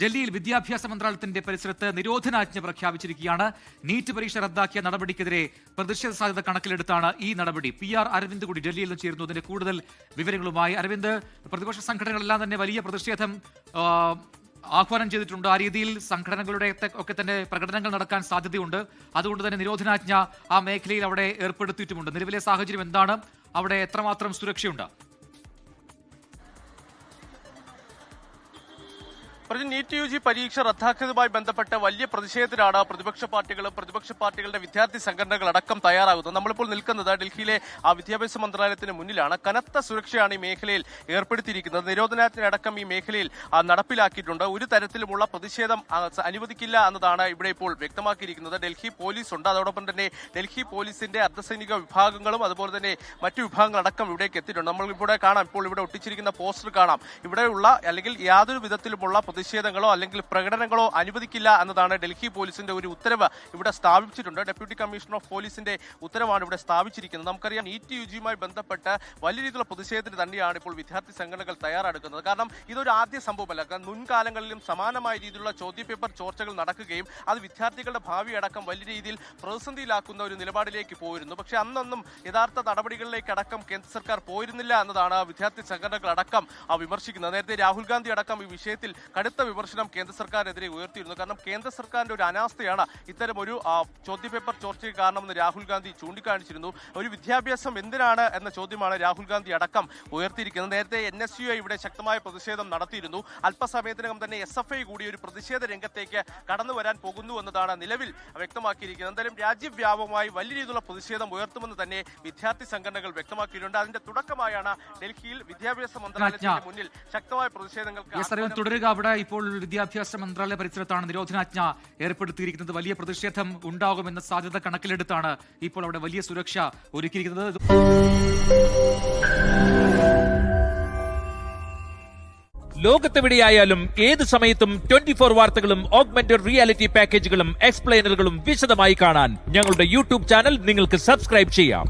ഡൽഹിയിൽ വിദ്യാഭ്യാസ മന്ത്രാലയത്തിന്റെ പരിസരത്ത് നിരോധനാജ്ഞ പ്രഖ്യാപിച്ചിരിക്കുകയാണ്. നീറ്റ് പരീക്ഷ റദ്ദാക്കിയ നടപടിക്കെതിരെ പ്രതിഷേധ സാധ്യത കണക്കിലെടുത്താണ് ഈ നടപടി. PR അരവിന്ദ് കൂടി ഡൽഹിയിൽ നിന്ന് ചേരുന്നു. അതിന്റെ കൂടുതൽ വിവരങ്ങളുമായി. അരവിന്ദ്, പ്രതിപക്ഷ സംഘടനകളെല്ലാം തന്നെ വലിയ പ്രതിഷേധം ആഹ്വാനം ചെയ്തിട്ടുണ്ട്. ആ രീതിയിൽ സംഘടനകളുടെ ഒക്കെ തന്നെ പ്രകടനങ്ങൾ നടക്കാൻ സാധ്യതയുണ്ട്. അതുകൊണ്ട് തന്നെ നിരോധനാജ്ഞ ആ മേഖലയിൽ അവിടെ ഏർപ്പെടുത്തിയിട്ടുമുണ്ട്. നിലവിലെ സാഹചര്യം എന്താണ്? അവിടെ എത്രമാത്രം സുരക്ഷയുണ്ട്? നീറ്റ് UG പരീക്ഷ റദ്ദാക്കിയതുമായി ബന്ധപ്പെട്ട് വലിയ പ്രതിഷേധത്തിലാണ് പ്രതിപക്ഷ പാർട്ടികളുടെ വിദ്യാർത്ഥി സംഘടനകൾ അടക്കം തയ്യാറാകുന്നത്. നമ്മളിപ്പോൾ നിൽക്കുന്നത് ഡൽഹിയിലെ വിദ്യാഭ്യാസ മന്ത്രാലയത്തിന് മുന്നിലാണ്. കനത്ത സുരക്ഷയാണ് ഈ മേഖലയിൽ ഏർപ്പെടുത്തിയിരിക്കുന്നത്. നിരോധനാജ്ഞ അടക്കം ഈ മേഖലയിൽ നടപ്പിലാക്കിയിട്ടുണ്ട്. ഒരു തരത്തിലുമുള്ള പ്രതിഷേധം അനുവദിക്കില്ല എന്നതാണ് ഇവിടെ ഇപ്പോൾ വ്യക്തമാക്കിയിരിക്കുന്നത്. ഡൽഹി പോലീസ് ഉണ്ട്. അതോടൊപ്പം തന്നെ ഡൽഹി പോലീസിന്റെ അർദ്ധസൈനിക വിഭാഗങ്ങളും അതുപോലെ തന്നെ മറ്റു വിഭാഗങ്ങളടക്കം ഇവിടേക്ക് എത്തിയിട്ടുണ്ട്. നമ്മൾ ഇവിടെ കാണാം, ഇപ്പോൾ ഇവിടെ ഒട്ടിച്ചിരിക്കുന്ന പോസ്റ്റർ കാണാം. ഇവിടെയുള്ള അല്ലെങ്കിൽ യാതൊരു വിധത്തിലുമുള്ള പ്രതിഷേധങ്ങളോ അല്ലെങ്കിൽ പ്രകടനങ്ങളോ അനുവദിക്കില്ല എന്നതാണ് ഡൽഹി പോലീസിന്റെ ഒരു ഉത്തരവ് ഇവിടെ സ്ഥാപിച്ചിട്ടുണ്ട്. ഡെപ്യൂട്ടി കമ്മീഷണർ ഓഫ് പോലീസിന്റെ ഉത്തരവാണ് ഇവിടെ സ്ഥാപിച്ചിരിക്കുന്നത്. നമുക്കറിയാം, നീറ്റ് UGയുമായി ബന്ധപ്പെട്ട് വലിയ രീതിയിലുള്ള പ്രതിഷേധത്തിന് തന്നെയാണ് ഇപ്പോൾ വിദ്യാർത്ഥി സംഘടനകൾ തയ്യാറെടുക്കുന്നത്. കാരണം ഇതൊരു ആദ്യ സംഭവമല്ല. മുൻകാലങ്ങളിലും സമാനമായ രീതിയിലുള്ള ചോദ്യപേപ്പർ ചോർച്ചകൾ നടക്കുകയും അത് വിദ്യാർത്ഥികളുടെ ഭാവി അടക്കം വലിയ രീതിയിൽ പ്രതിസന്ധിയിലാക്കുന്ന ഒരു നിലപാടിലേക്ക് പോയിരുന്നു. പക്ഷേ അന്നൊന്നും യഥാർത്ഥ നടപടികളിലേക്ക് അടക്കം കേന്ദ്ര സർക്കാർ പോയിരുന്നില്ല എന്നതാണ് വിദ്യാർത്ഥി സംഘടനകൾ അടക്കം വിമർശിക്കുന്നത്. നേരത്തെ രാഹുൽ ഗാന്ധി അടക്കം ഈ വിഷയത്തിൽ കടുത്ത വിമർശനം കേന്ദ്ര സർക്കാരിനെതിരെ ഉയർത്തിയിരുന്നു. കാരണം കേന്ദ്ര സർക്കാരിന്റെ ഒരു അനാസ്ഥയാണ് ഇത്തരം ഒരു ചോദ്യപേപ്പർ ചോർച്ചയ്ക്ക് കാരണമെന്ന് രാഹുൽ ഗാന്ധി ചൂണ്ടിക്കാണിച്ചിരുന്നു. ഒരു വിദ്യാഭ്യാസം എന്തിനാണ് എന്ന ചോദ്യമാണ് രാഹുൽ ഗാന്ധി അടക്കം ഉയർത്തിയിരിക്കുന്നത്. നേരത്തെ NSUI ഇവിടെ ശക്തമായ പ്രതിഷേധം നടത്തിയിരുന്നു. അല്പസമയത്തിനകം തന്നെ SFI കൂടി ഒരു പ്രതിഷേധ രംഗത്തേക്ക് കടന്നു വരാൻ പോകുന്നു എന്നതാണ് നിലവിൽ വ്യക്തമാക്കിയിരിക്കുന്നത്. എന്തായാലും രാജ്യവ്യാപകമായി വലിയ രീതിയിലുള്ള പ്രതിഷേധം ഉയർത്തുമെന്ന് തന്നെ വിദ്യാർത്ഥി സംഘടനകൾ വ്യക്തമാക്കിയിട്ടുണ്ട്. അതിന്റെ തുടക്കമായാണ് ഡൽഹിയിൽ വിദ്യാഭ്യാസ മന്ത്രാലയത്തിന് മുന്നിൽ ശക്തമായ പ്രതിഷേധങ്ങൾക്ക് തുടരുക. അവിടെ ഇപ്പോൾ വിദ്യാഭ്യാസ മന്ത്രാലയ പരിസരത്താണ് നിരോധനാജ്ഞ ഏർപ്പെടുത്തിയിരിക്കുന്നത്. വലിയ പ്രതിഷേധം ഉണ്ടാകുമെന്ന സാധ്യത കണക്കിലെടുത്താണ് ഇപ്പോൾ അവിടെ വലിയ സുരക്ഷ ഒരുക്കിയിരിക്കുന്നത്. ലോകത്തെവിടെയായാലും ഏത് സമയത്തും 24 വാർത്തകളും ഓഗ്മെന്റഡ് റിയാലിറ്റി പാക്കേജുകളും എക്സ്പ്ലെയിനറുകളും വിശദമായി കാണാൻ ഞങ്ങളുടെ YouTube ചാനൽ നിങ്ങൾക്ക് സബ്സ്ക്രൈബ് ചെയ്യാം.